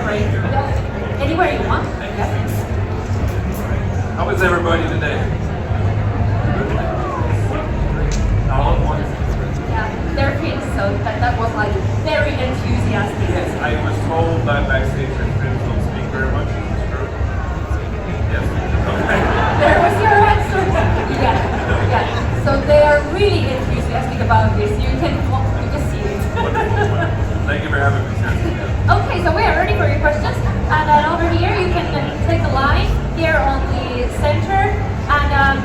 great. Anywhere you want. Yes. How is everybody today? Yeah, their kids, so that was like very enthusiastic. Yes, I was told that backstage that Finns don't speak very much. Is this true? Yes. Okay. There was your answer. Yeah. So they are really enthusiastic about this. You can see it. Wonderful. Thank you for having me, sir. Okay, so we are ready for your questions. And over here you can take a line here on the center. And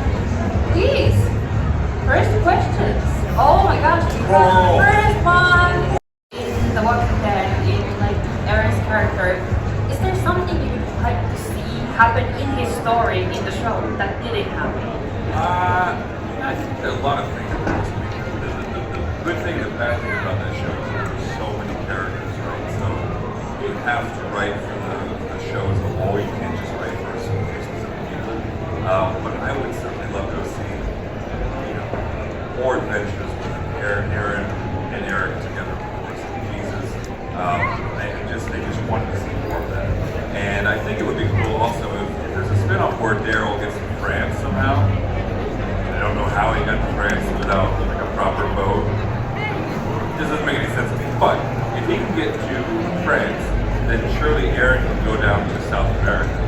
please, first questions. Oh my gosh, you got the first one. In The Walking Dead, in like Aaron's character, is there something you would like to see happen in his story in the show that didn't happen? I think there are a lot of things. The good thing, the bad thing about that show is there's so many characters, right? So you have to write for the show as a whole. You can't just write for specific people. But I would certainly love to have seen, more adventures with Aaron and Eric together, of course, and Jesus. They just wanted to see more of that. And I think it would be cool also if there's a spin-off where Daryl gets to France somehow. I don't know how he got to France without like a proper boat. This doesn't make any sense to me. But if he can get to France, then surely Aaron can go down to South America.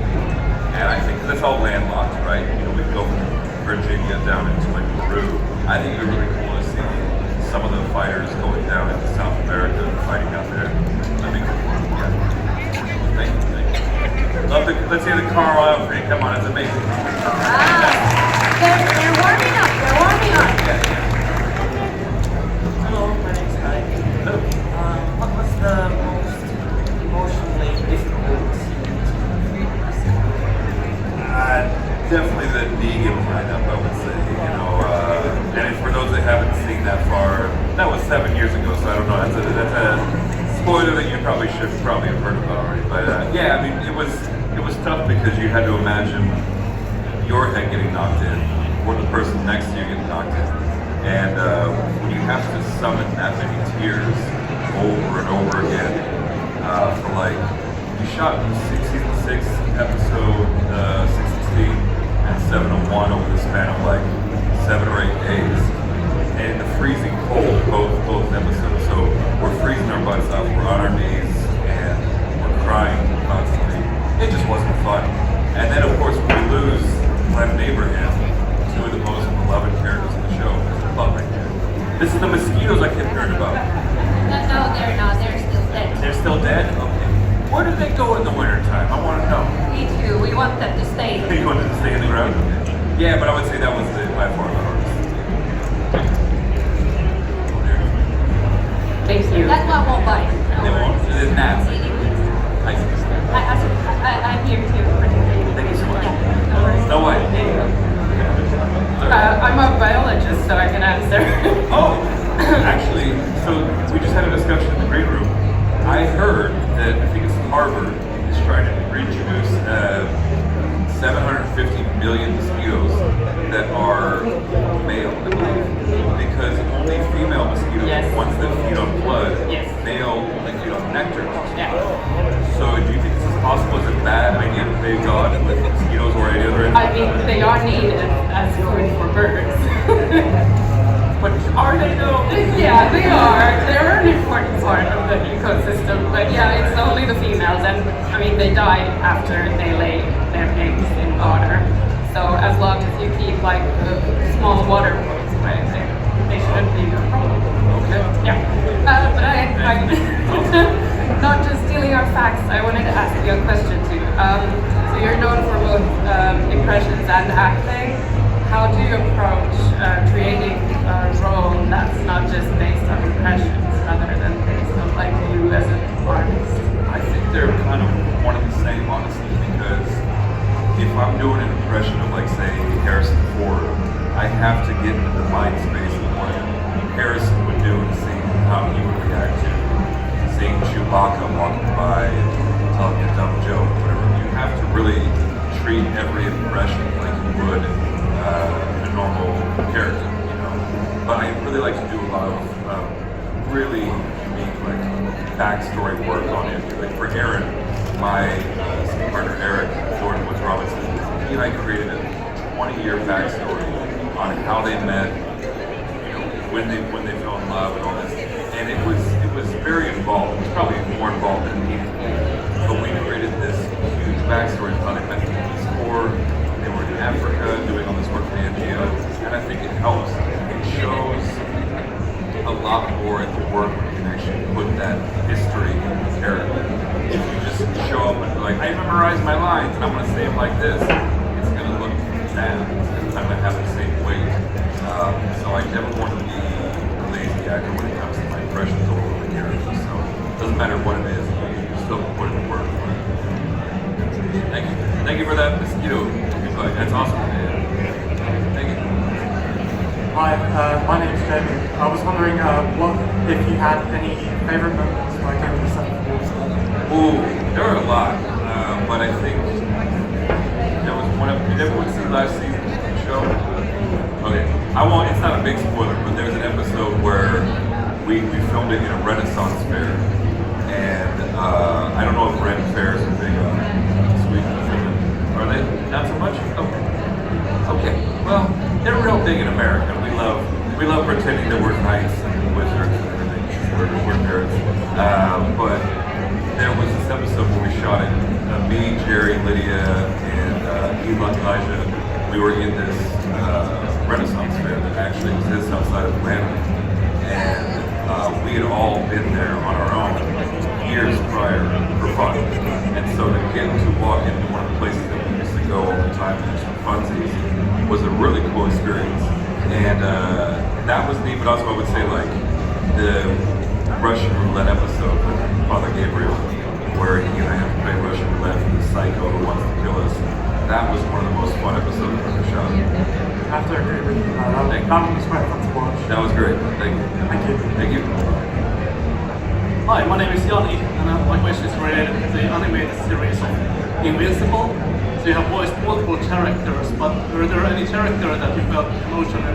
And I think that's all landlocked, right? We can go from Virginia down into like Peru. I think it would be really cool to see some of the fighters going down into South America and fighting out there. That'd be cool. Yeah. Thank you. Let's hear the Carl outfit. Come on, it's amazing. They're warming up. Yeah. Hello, my name's Kai. Hello. What was the most emotionally difficult scene Definitely the Negan lineup, I would say. And for those that haven't seen that far, that was 7 years ago, so I don't know. That's a spoiler that you probably should have heard about already. But yeah, I mean, it was tough because you had to imagine your head getting knocked in, or the person next to you getting knocked in, and when you have to summon that many tears over and over again for like we shot season 6, episode 16. And 701 over the span of like 7 or 8 days, and the freezing cold both episodes. So we're freezing our butts off, we're on our knees, and we're crying constantly. It just wasn't fun. And then of course we lose Glenn and Abraham, two of the most beloved characters in the show. Love right there. This is the mosquitoes I kept hearing about. No, they're not. They're still dead. They're still dead? Okay. Where do they go in the wintertime? I want to know. Me too. We want them to stay. You wanted to stay in the ground? Yeah, but I would say that was by far the hardest. Thank you. That one won't bite. They won't? It is gnats. I'm here too. Thank you so much. Yeah, no worries. No way. I'm a biologist, so I can answer. Oh, actually, so we just had a discussion in the green room. I heard that, I think it's Harvard, is trying to reintroduce 750 million mosquitoes that are male, I believe, because only female mosquitoes, Yes. ones that feed on blood, Yes. male, like feed on nectar. Yeah. So do you think this is possible? Is it bad? I mean, you have to pay God and let mosquitoes or any other I mean, they are needed as food for birds. But are they though? Yeah, they are. They're an important part of the ecosystem. But yeah, it's only the females, and I mean, they die after they lay their eggs in water. So as long as you keep like the small water flows away, they shouldn't be a problem. Okay. Yeah. But I not just stealing our facts, I wanted to ask you a question too. So you're known for both impressions and acting. How do you approach creating a role that's not just based on impressions rather than based on like you as an artist? I think they're kind of one and the same, honestly, because if I'm doing an impression of, like, say, Harrison Ford, I have to get into the mind space of what Harrison would do and see how he would react to seeing Chewbacca walking by and telling a dumb joke, whatever. You have to really treat every impression like you would a normal character, But I really like to do a lot of really unique, like, backstory work on it. Like for Aaron, my partner Eric Jordan Woods Robinson, he and I created a 20-year backstory on how they met, you know, when they fell in love and all this, and it was very involved. It was probably more involved than needed, but we created this huge backstory of how they met in the Peace Corps. They were in Africa doing all this work for the NGO, and I think it helps. It shows a lot more at the work when you can actually put that history in character. If you just show up and be like, I memorized my lines and I'm going to say them like this, it's going to look bad. It's not going to have the same weight. So I never want to be a lazy actor when it comes to my impressions over the character. So it doesn't matter what it is, you still put in the work for it. Thank you. Thank you for that mosquito. That's awesome. Thank you. Hi, my name's Jamie. I was wondering what if you had any favorite moments like over the set of Roolistaan? Ooh, there are a lot, but I think there was one. Did everyone see last season's show? Okay, I won't. It's not a big spoiler, but there's an episode where we filmed it in a Renaissance fair, and I don't know if Ren fairs are big Sweden or Finland. Are they not so much? Okay. Well, they're real big in America. We love pretending that we're knights and wizards and everything. We're nerds. But there was this episode where we shot it. Me, Jerry, Lydia, and Elijah. We were in this Renaissance fair that actually exists outside of Atlanta, and we had all been there on our own years prior for fun. And so to get to walk into one of the places that we used to go all the time and just for funsies was a really cool experience. And that was neat, but also I would say like the Russian roulette episode with Father Gabriel, where he and I have to play Russian roulette for the psycho who wants to kill us. That was one of the most fun episodes I've ever shot. I have to agree with you. That was quite fun to watch. That was great. Thank you. Thank you. Thank you. Hi, my name is Yanni, and my question is related to the animated series of Invincible. So you have voiced multiple characters, but were there any character that you felt emotionally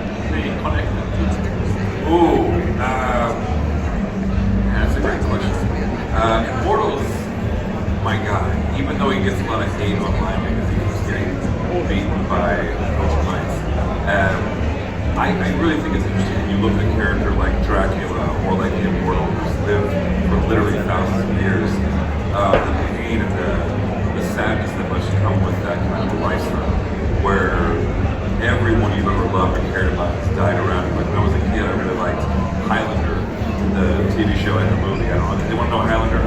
connected to? Ooh, that's a great question. Immortal's my guy, even though he gets a lot of hate online because he keeps getting beaten by Coach Mines. I really think it's interesting when you look at a character like Dracula or like the Immortal who's lived for literally thousands of years. The pain and the sadness that must come with that kind of a lifestyle, where everyone you've ever loved and cared about has died around you. Like when I was a kid, I really liked Highlander, the TV show and the movie. I don't know. Anyone know Highlander?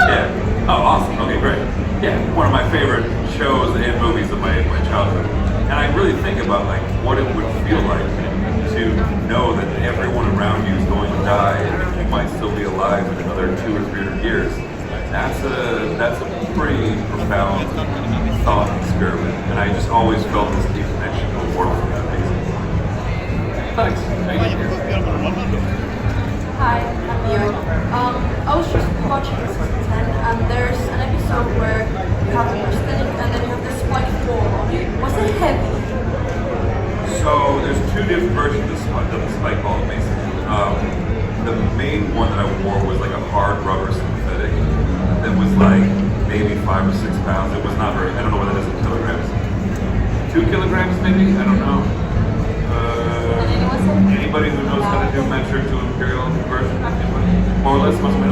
Yeah. Oh, awesome. Okay, great. Yeah, one of my favorite shows and movies of my childhood. And I really think about like what it would feel like to know that everyone around you is going to die and you might still be alive in another 200 or 300 years. That's a pretty profound thought experiment, and I just always felt this deep connection to the world for that reason. Thanks. Thank you. Hi, I'm Mio. I was just watching season 10, and there's an episode where you have a prosthetic and then you have this spike ball on it. Was it heavy? So there's two different versions of the spike ball, basically. The main one that I wore was like a hard rubber synthetic that was like maybe 5 or 6 pounds. It was not very, I don't know what that is in kilograms. 2 kilograms maybe? I don't know. Anybody who knows how to do metric to imperial conversion? More or less, most of it.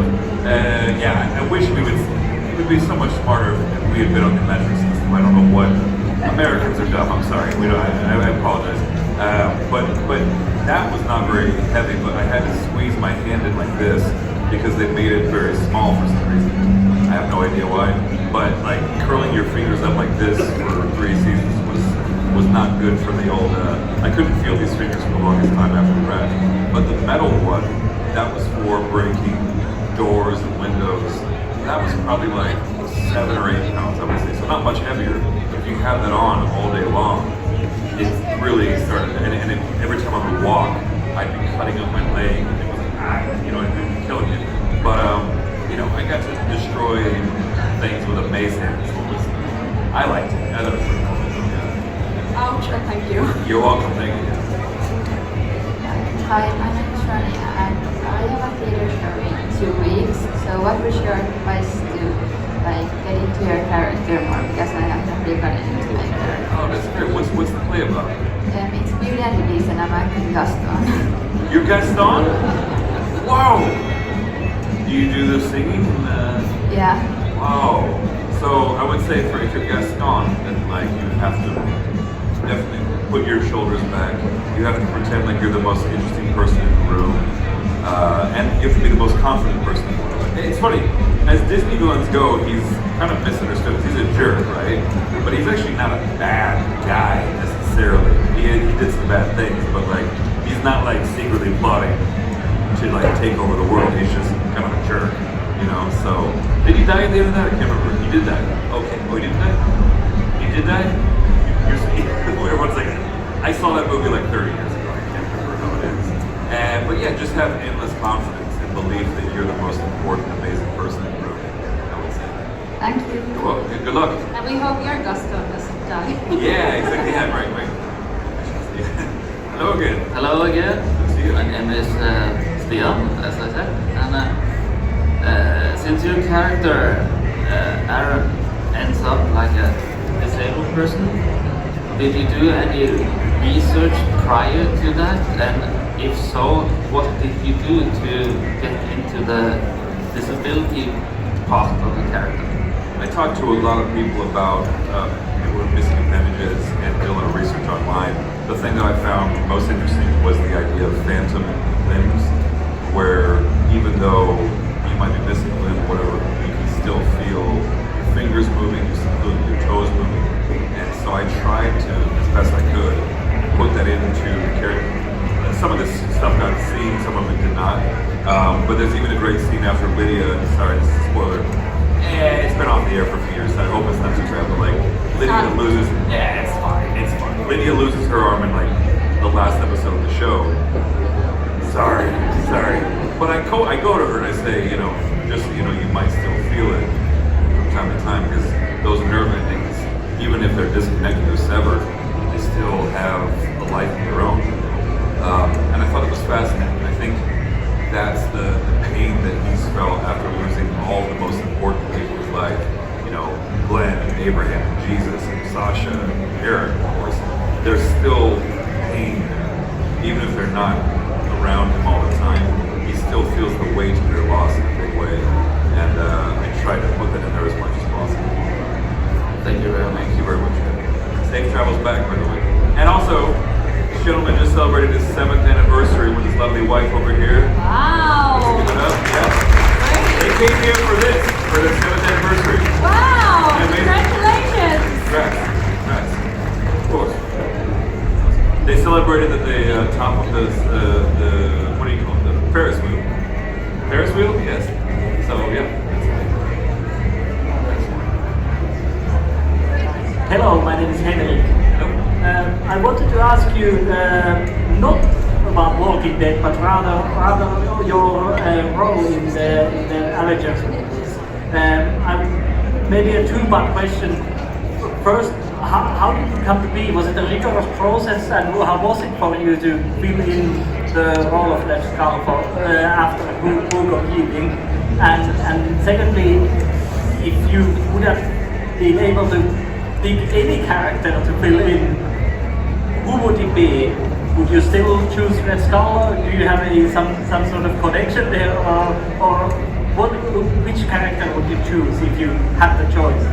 Yeah, I wish we would be so much smarter if we had been on the metric system. I don't know what, Americans are dumb, I'm sorry. I apologize. But that was not very heavy, but I had to squeeze my hand in like this because they made it very small for some reason. I have no idea why, but like curling your fingers up like this for 3 seasons was not good for the old, I couldn't feel these fingers for the longest time after the crash. But the metal one, that was for breaking doors and windows. That was probably like 7 or 8 pounds, I would say, so not much heavier. If you have that on all day long, it really started, and every time I would walk, I'd be cutting up my leg, and it was like, it'd be killing me. But, I got to destroy things with a mace hand, so I liked it. I thought it was pretty cool. Ouch, and thank you. You're welcome, thank you. Hi, my name is Ronnie, and I have a theater show in 2 weeks. So what was your advice to getting Gaston. You're Gaston? Wow! Do you do the singing? Yeah. Wow. So I would say if you're Gaston, then like you have to definitely put your shoulders back. You have to pretend like you're the most interesting person in the room. And you have to be the most confident person in the room. It's funny, as Disney villains go, he's kind of misunderstood. He's a jerk, right? But he's actually not a bad guy necessarily. He did some bad things, but like he's not like secretly plotting to like take over the world. He's just kind of a jerk, you know. So did he die at the end of that? I can't remember. He did die. Okay. Oh, he didn't die. He did die. Wait 1 second. I saw that movie like 30 years ago. I can't remember how it ends. But yeah, just have endless confidence and believe that you're the most important, amazing person in the room. I would say. Thank you. You're welcome. Good luck. And we hope your Gaston doesn't die. Yeah, exactly. Yeah, right. Hello again. Hello again. Good to see you. My name is Stian, as I said, and since your character Aaron ends up like a disabled person, did you do any research prior to that? And if so, what did you do to get into the disability part of the character? I talked to a lot of people about who were missing appendages and did a lot of research online. The thing that I found most interesting was the idea of phantom limbs, where even though you might be missing a limb or whatever, you can still feel your fingers moving, you can feel your toes moving. And so I tried to, as best I could, put that into the character. Some of this stuff got seen, some of it did not. But there's even a great scene after Lydia, sorry, this is a spoiler. It's been off the air for a few years, so I hope it's not too bad, but like, Lydia loses, it's fine. Lydia loses her arm in like the last episode of the show. Sorry. But I go to her and I say, you know, just so you know, you might still feel it from time to time, because those nerve endings, even if they're disconnected or severed, they still have a life of their own. And I thought it was fascinating. I think that's the pain that he's felt after losing all the most important people in his life. You know, Glenn and Abraham and Jesus and Sasha and Eric, of course. There's still pain there. Even if they're not around him all the time, he still feels the weight of their loss in a big way. And I try to put that in there as much as possible. Thank you very much. Thank you very much. Safe travels back, by the way. And also, this gentleman just celebrated his 7th anniversary with his lovely wife over here. Wow. Let's give it up. Yeah. They came here for this, for their 7th anniversary. Wow. Amazing. Congratulations. Congrats. Of course. They celebrated at the top of the what do you call it? The Ferris wheel. Ferris wheel? Yes. So, yeah. Hello, my name is Henrik. I wanted to ask you not about Walking Dead, but rather your role in the Avengers movies. Maybe a two-part question. First, how did it come to be? Was it a rigorous process, and how was it for you to fill in the role of Red Skull after Hugo leaving? And secondly, if you would have been able to pick any character to fill in, who would it be? Would you still choose Red Skull? Do you have some sort of connection there, or which character would you choose if you had the choice?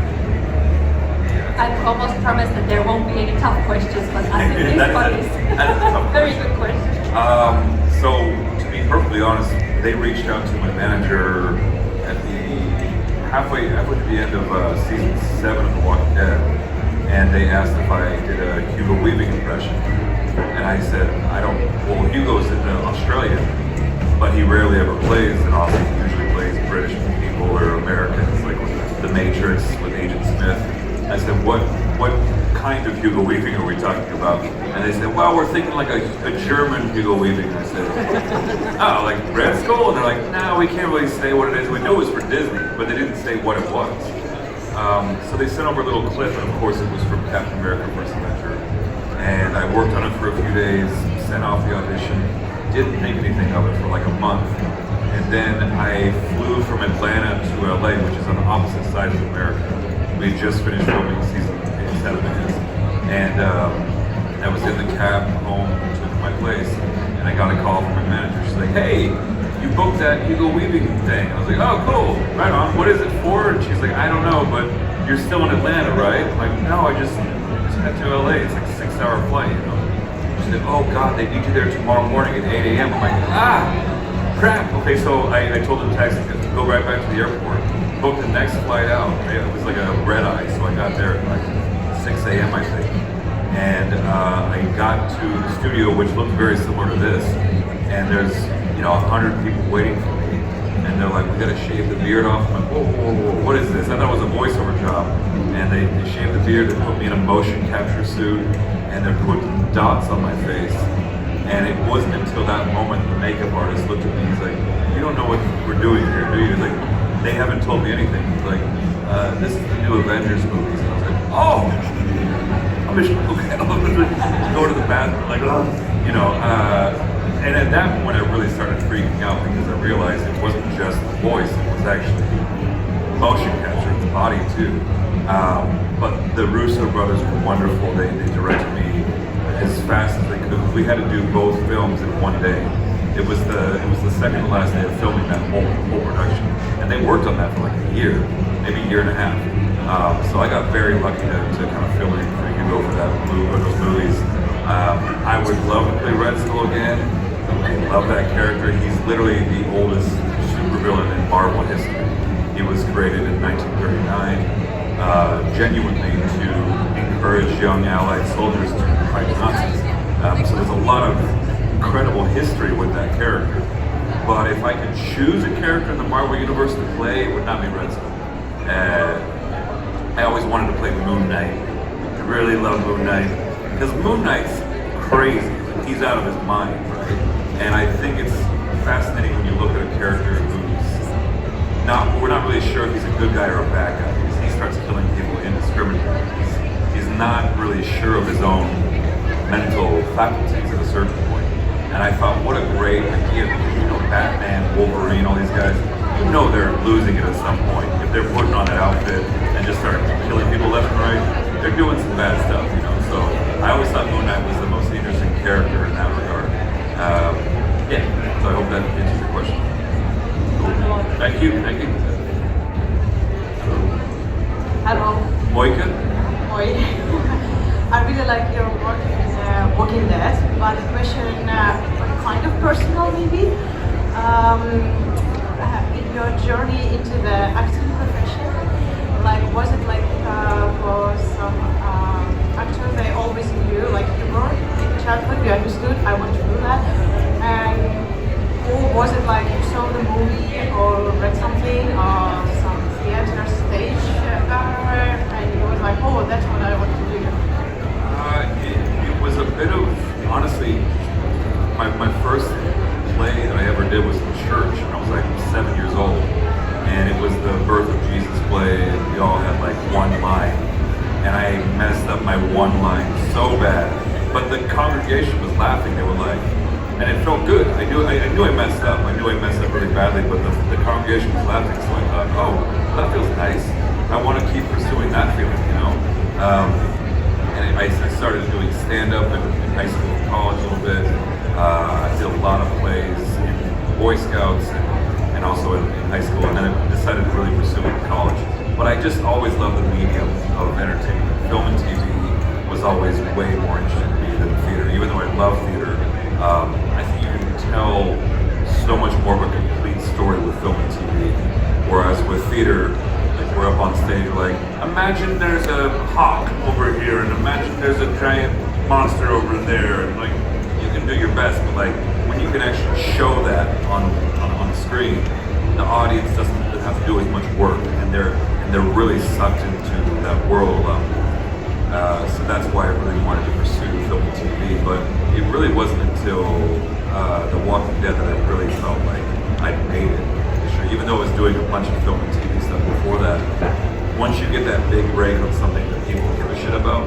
I almost promised that there won't be any tough questions, but I think this one is a very good question. So, to be perfectly honest, they reached out to my manager at halfway to the end of season 7 of The Walking Dead, and they asked if I did a Hugo Weaving impression. And I said, well, Hugo's Australian, but he rarely ever plays in Aussie. He usually plays British people or Americans, like The Matrix with Agent Smith. I said, what kind of Hugo Weaving are we talking about? And they said, well, we're thinking like a German Hugo Weaving. I said, oh, like Red Skull? And they're like, no, we can't really say what it is. We know it was for Disney, but they didn't say what it was. So they sent over a little clip, and of course it was from Captain America: First Avenger. And I worked on it for a few days, sent off the audition, didn't make anything of it for like a month. And then I flew from Atlanta to LA, which is on the opposite side of America. We had just finished filming season 7 minutes, and I was in the cab home to to my place, and I got a call from my manager. She's like, "Hey, you booked that Hugo Weaving thing." I was like, "Oh, cool, right on. What is it for?" And she's like, "I don't know, but you're still in Atlanta, right?" I'm like, "No, I just head to LA. It's like a 6-hour flight, you know." She said, "Oh God, they need you there tomorrow morning at 8 a.m." I'm like, crap. Okay, so I told the taxi to go right back to the airport, booked the next flight out. It was like a red eye, so I got there at like 6 a.m. I think. And I got to the studio, which looked very similar to this. And there's, 100 people waiting for me. And they're like, "We gotta shave the beard off." I'm like, whoa, what is this? I thought it was a voiceover job. And they shaved the beard, they put me in a motion capture suit, and they're putting dots on my face. And it wasn't until that moment the makeup artist looked at me, he's like, "You don't know what we're doing here, do you?" He's like, "They haven't told me anything." He's like, "This is the new Avengers movies." And I was like, "Oh! I'm just, okay, I'll go to the bathroom." Like, and at that point I really started freaking out because I realized it wasn't just the voice, it was actually motion capture, the body too. But the Russo brothers were wonderful. They directed me as fast as they could. We had to do both films in one day. It was the second to last day of filming that whole production, and they worked on that for like a year, maybe a year and a half. So I got very lucky to kind of fill in for Hugo for those movies. I would love to play Red Skull again. I love that character. He's literally the oldest supervillain in Marvel history. He was created in 1939, genuinely to encourage young Allied soldiers to fight Nazis. So there's a lot of incredible history with that character. But if I could choose a character in the Marvel Universe to play, it would not be Red Skull. I always wanted to play Moon Knight. I really love Moon Knight because Moon Knight's crazy. He's out of his mind, right? And I think it's fascinating when you look at a character we're not really sure if he's a good guy or a bad guy because he starts killing people indiscriminately. He's not really sure of his own mental faculties at a certain point. And I thought, what a great idea, Batman, Wolverine, all these guys, they're losing it at some point. If they're putting on that outfit and just start killing people left and right, they're doing some bad stuff, So I always thought Moon Knight was the most interesting character in that regard. So I hope that answers your question. Cool. Thank you. Hello. Moika? Oi. I really like your work in Walking Dead, but the question kind of personal maybe. In your journey into the acting profession, was it for some actors they always knew, you were in childhood, you understood, I want to do that, or was it you saw the movie or read something or some theater stage and you was like, oh, that's what I want to do? It was a bit of, honestly, my first play that I ever did was in church when I was 7 years old, and it was the Birth of Jesus play, and we all had one line, and I messed up my one line so bad, but the congregation was laughing. They were and it felt good. I knew I messed up. I knew I messed up really badly, but the congregation was laughing, so I thought, oh, that feels nice. I want to keep pursuing that feeling, And I started doing stand-up in high school and college a little bit. I did a lot of plays in Boy Scouts and also in high school, and then I decided to really pursue it in college. But I just always loved the medium of entertainment. Film and TV was always way more interesting to me than theater, even though I love theater. I think you can tell so much more of a complete story with film and TV, whereas with theater, we're up on stage, imagine there's a hawk over here, and imagine there's a giant monster over there, and you can do your best, but when you can actually show that on the screen, the audience doesn't have to do as much work, and they're really sucked into that world. So that's why I really wanted to pursue film and TV, but it really wasn't until The Walking Dead that I really felt like I'd made it. Even though I was doing a bunch of film and TV stuff before that, once you get that big break on something that people give a shit about,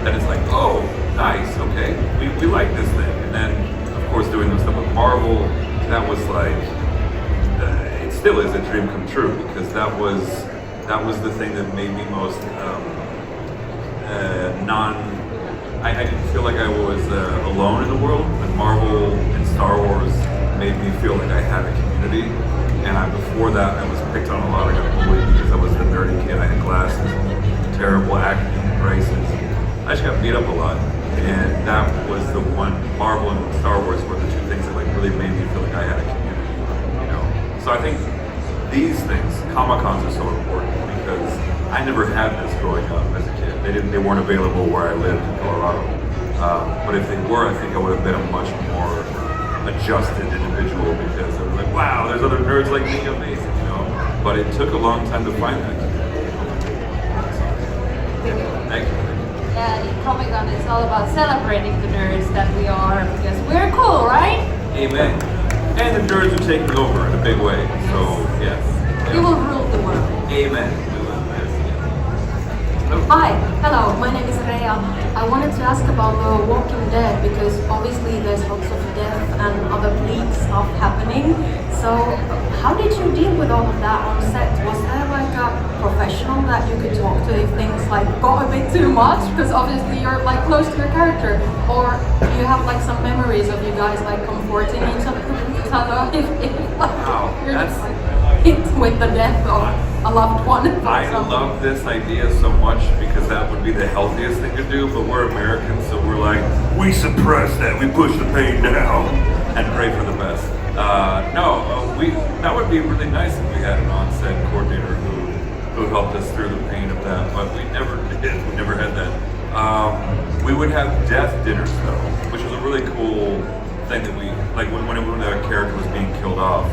then it's oh, nice, okay, we like this thing. And then, of course, doing the stuff with Marvel, that was it still is a dream come true, because that was the thing that made me most I didn't feel like I was alone in the world. But Marvel and Star Wars made me feel like I had a community. And before that, I was picked on a lot. I got bullied because I was the nerdy kid. I had glasses, terrible acne, braces. I just got beat up a lot. And that was the one, Marvel and Star Wars were the two things that like really made me feel like I had a community, you know? So I think these things, Comic-Cons are so important because I never had this growing up as a kid. They weren't available where I lived in Colorado. But if they were, I think I would have been a much more adjusted individual because I was like, wow, there's other nerds like me, amazing, you know? But it took a long time to find that. Thank you. Yeah, in Comic-Con it's all about celebrating the nerds that we are because we're cool, right? Amen. And the nerds are taking over in a big way. So, yes. We will rule the world. Amen. Hi, hello, my name is Rea. I wanted to ask about The Walking Dead because obviously there's lots of death and other bleak stuff happening. So how did you deal with all of that on set? Was there like a professional that you could talk to if things like got a bit too much? Because obviously you're like close to your character. Or do you have like some memories of you guys like comforting each other if Wow, you're that's... just like hit with the death of a loved one? I love this idea so much because that would be the healthiest thing to do, but we're Americans, so we're like, we suppress that, we push the pain down, and pray for the best. That would be really nice if we had an on-set coordinator who helped us through the pain of that, but we never did, we never had that. We would have death dinners though, which was a really cool thing that we, like when a character was being killed off,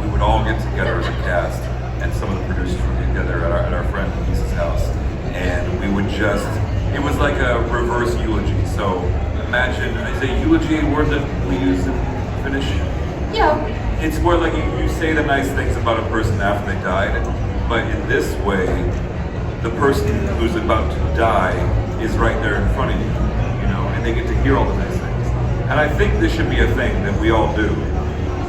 we would all get together as a cast, and some of the producers would get together at our friend Lisa's house, and we would just, it was like a reverse eulogy. So imagine, is a eulogy a word that we use in Finnish? Yeah. It's where like you say the nice things about a person after they died, but in this way, the person who's about to die is right there in front of you, you know, and they get to hear all the nice things. And I think this should be a thing that we all do.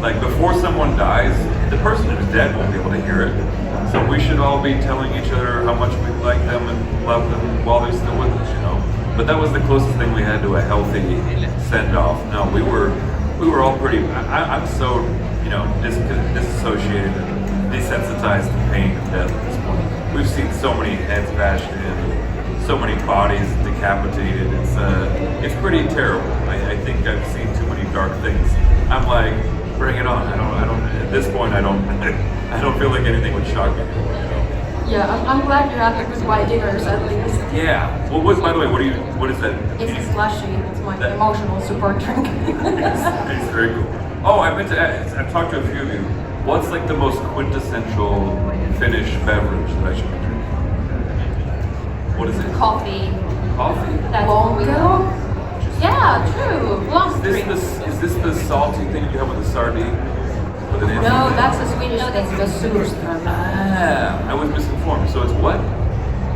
Like before someone dies, the person who's dead won't be able to hear it. So we should all be telling each other how much we like them and love them while they're still with us, you know. But that was the closest thing we had to a healthy send-off. No, we were all pretty. I'm so, you know, disassociated and desensitized to pain and death at this point. We've seen so many heads bashed in, so many bodies decapitated. It's pretty terrible. I think I've seen too many dark things. I'm like, bring it on. I don't. At this point, I don't feel like anything would shock me anymore. You know? Yeah, I'm glad you had the goodbye dinners at least. Yeah. Well, by the way, what is that? It's a slushy. It's my That- emotional support drink. It's very cool. Oh, I meant to ask, I've talked to a few of you. What's like the most quintessential Finnish beverage that I should be drinking? What is it? Coffee. Coffee. That's what we Longo? Yeah, true. Long drink. Is this the salty thing you have with the sardine? With an No, that's a Swedish thing, the surströmming. Ah, I was misinformed. So it's what?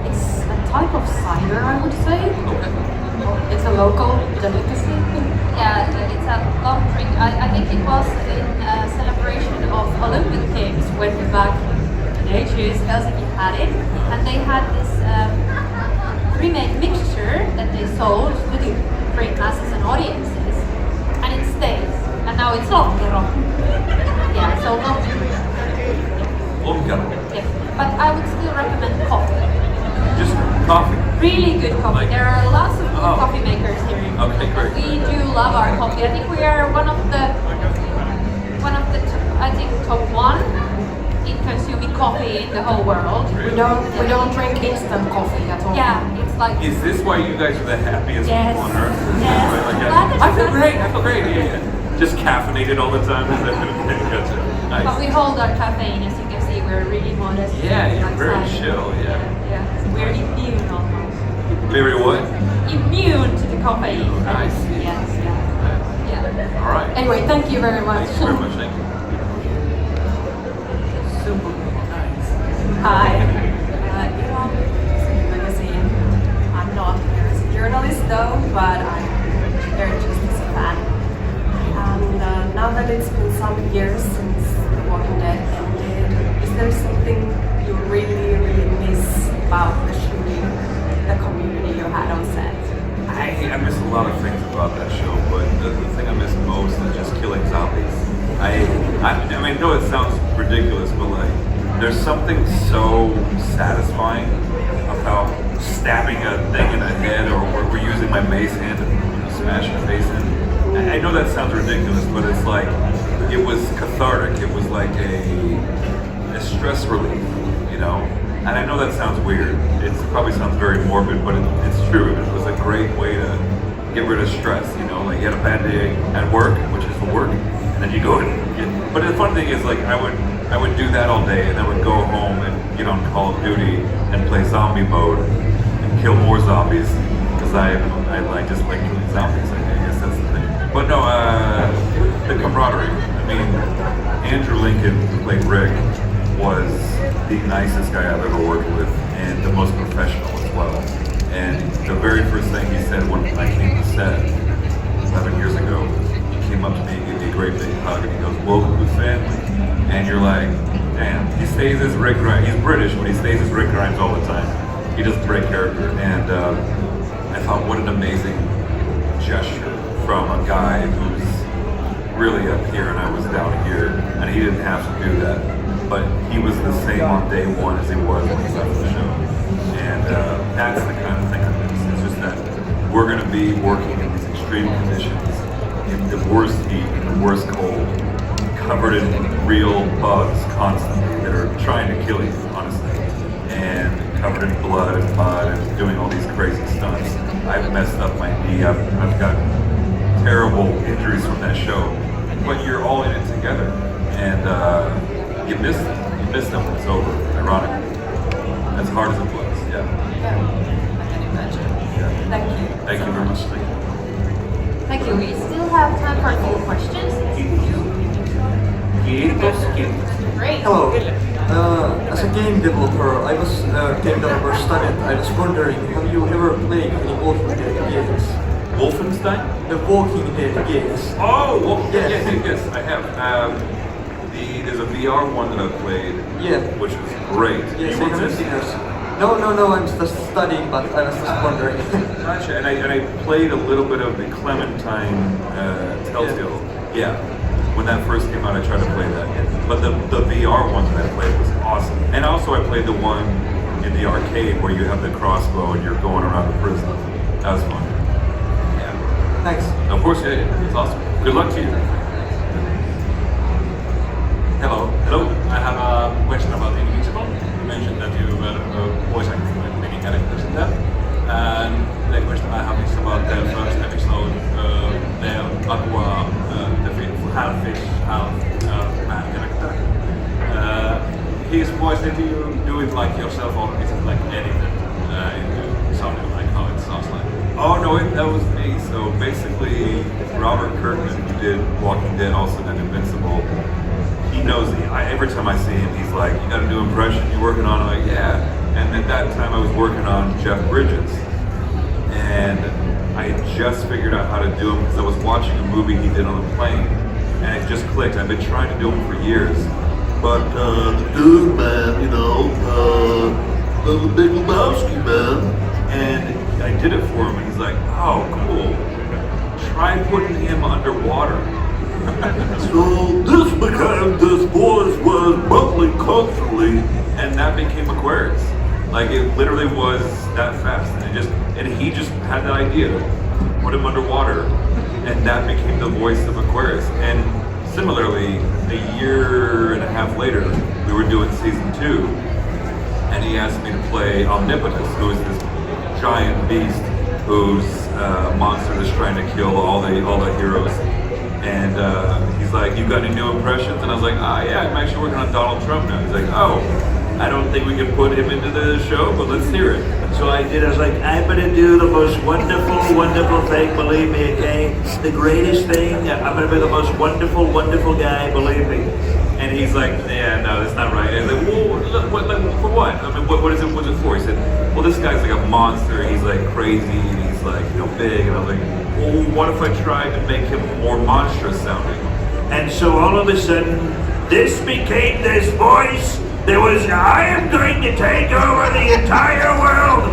It's a type of cider, I would say. Okay. It's a local delicacy. Yeah, it's a long drink. I think it was in celebration of Olympic Games when back in the 80s, Helsinki had it, and they had this pre-made mixture that they sold to the great masses and audiences, and it stays. And now it's lonkero. Yeah, so lonkero. Lonkero. Yeah, but I would still recommend coffee. Just coffee. Really good coffee. Like- There are lots of good Oh. coffee makers here in Okay, Finland. great. We do love our coffee. I think we are one of the top one in consuming coffee in the whole world. We don't drink instant coffee at all. Yeah, it's like Is this why you guys are the happiest Yes. people on earth? Is Yes. that right? Glad that I you feel guys- great. I feel great. Yeah. Just caffeinated all the time. Is that okay? Gotcha. but Nice. we hold our caffeine, as you can see. We're really modest. Yeah, you're very outside. chill. Yeah. Yeah, so we're immune almost. Very what? Immune to the caffeine. Nice. Yes. Yeah. All right. Anyway, thank you very much. Thank you very much. Thank you. Super nice. Hi, magazine. I'm not here as a journalist though, but I'm there just as a fan. And now that it's been some years since The Walking Dead ended, is there something you really, really miss about the shooting, the community you had on set? I miss a lot of things about that show, but the thing I miss most is just killing zombies. I mean, I know it sounds ridiculous, but like, there's something so satisfying about stabbing a thing in the head, or using my mace hand and smashing a face in. I know that sounds ridiculous, but it's like, it was cathartic. It was like a stress relief, you know? And I know that sounds weird. It probably sounds very morbid, but it's true. It was a great way to get rid of stress, you know? Like, you had a bad day at work, which is for work, and then you go and get... But the fun thing is, like, I would do that all day, and I would go home and get on Call of Duty and play zombie mode and kill more zombies, because I just like killing zombies. I guess that's the thing. But no, the camaraderie. I mean, Andrew Lincoln, who played Rick, was the nicest guy I've ever worked with, and the most professional as well. And the very first thing he said when I came to set 11 years ago, he came up to me and gave me a great big hug, and he goes, "Welcome to the family." And you're like, damn, he stays as Rick Grimes. He's British, but he stays as Rick Grimes all the time. He doesn't break character. And I thought, what an amazing gesture from a guy who's really up here and I was down here, and he didn't have to do that. But he was the same on day one as he was when he left the show. And that's the kind of thing I miss. It's just that we're going to be working in these extreme conditions, in the worst heat, in the worst cold, covered in real bugs constantly that are trying to kill you, honestly. And covered in blood and mud and doing all these crazy stunts. I've messed up my knee. I've got terrible injuries from that show. But you're all in it together. And you miss them. You miss them when it's over, ironically. As hard as it was, yeah. Yeah, I can imagine. Yeah. Thank you. Thank you very much. Thank you. Thank you. We still have time for a few questions. Great. Hello. As a game developer, game developer studied. I was wondering, have you ever played any Walking Dead games? Wolfenstein? The Walking Dead games. Oh, well, yes, I have. There's a VR one that I've played, which was great. Yes, you want it's this? No, I'm just studying, but I was just wondering. Gotcha. And I played a little bit of the Clementine Telltale. Yeah. When that first came out, I tried to play that. But the VR one that I played was awesome. And also I played the one in the arcade where you have the crossbow and you're going around the prison. That was fun. Yeah. Thanks. Of course, yeah, it's awesome. Good luck to you. Hello. I have a question about Invincible. You mentioned that you were voice acting with many characters in that. And the question I have is about the first episode, the Aqua, the half fish, half man character. His voice, did you do it like yourself, or is it like edited into sounding like how it sounds like? Oh no, that was me. So basically, Robert Kirkman, who did Walking Dead, also did Invincible. He knows me. Every time I see him, he's like, "You got a new impression you're working on?" I'm like, "Yeah." And at that time, I was working on Jeff Bridges, and I had just figured out how to do him because I was watching a movie he did on a plane, and it just clicked. I've been trying to do him for years, but the dude, man, you know, the Big Lebowski, man, and I did it for him, and he's like, "Oh, cool. Try putting him underwater." So this voice was bubbling constantly, and that became Aquarius. Like, it literally was that fast, and he just had that idea, put him underwater, and that became the voice of Aquarius. And similarly, a year and a half later, we were doing season 2, and he asked me to play Omnipotus, who is this giant beast who's a monster that's trying to kill all the heroes. And he's like, "You got any new impressions?" And I was like, "Yeah, I'm actually working on Donald Trump now." He's like, "Oh, I don't think we can put him into the show, but let's hear it." So I was like, "I'm gonna do the most wonderful thing, believe me, okay? The greatest thing, I'm gonna be the most wonderful guy, believe me." And he's like, "Yeah, no, that's not right." And I was like, "Well, for what? I mean, what's it for?" He said, "Well, this guy's like a monster. He's like crazy, and he's like, you know, big." And I was like, "Well, what if I tried to make him more monstrous sounding?" And so all of a sudden, this became this voice. There was, "I am going to take over the entire world."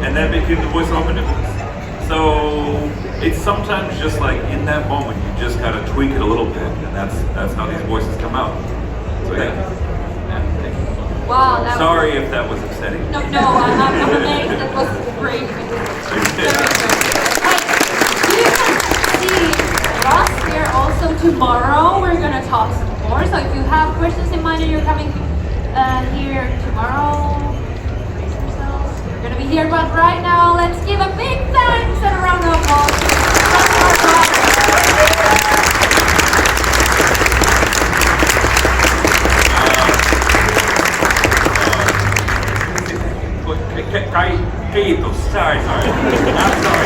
And that became the voice of Omnipotus. So it's sometimes just like in that moment you just gotta tweak it a little bit, and that's how these voices come out. So yeah. Wow, that Sorry if that was upsetting. No, I'm amazed. That was great. You can see Ross here also tomorrow. We're gonna talk some more. So if you have questions in mind and you're coming here tomorrow, brace yourselves. You're gonna be here. But right now, let's give a big thanks and a round of applause to Ross Marquandin. Kiitos, sorry. I'm sorry.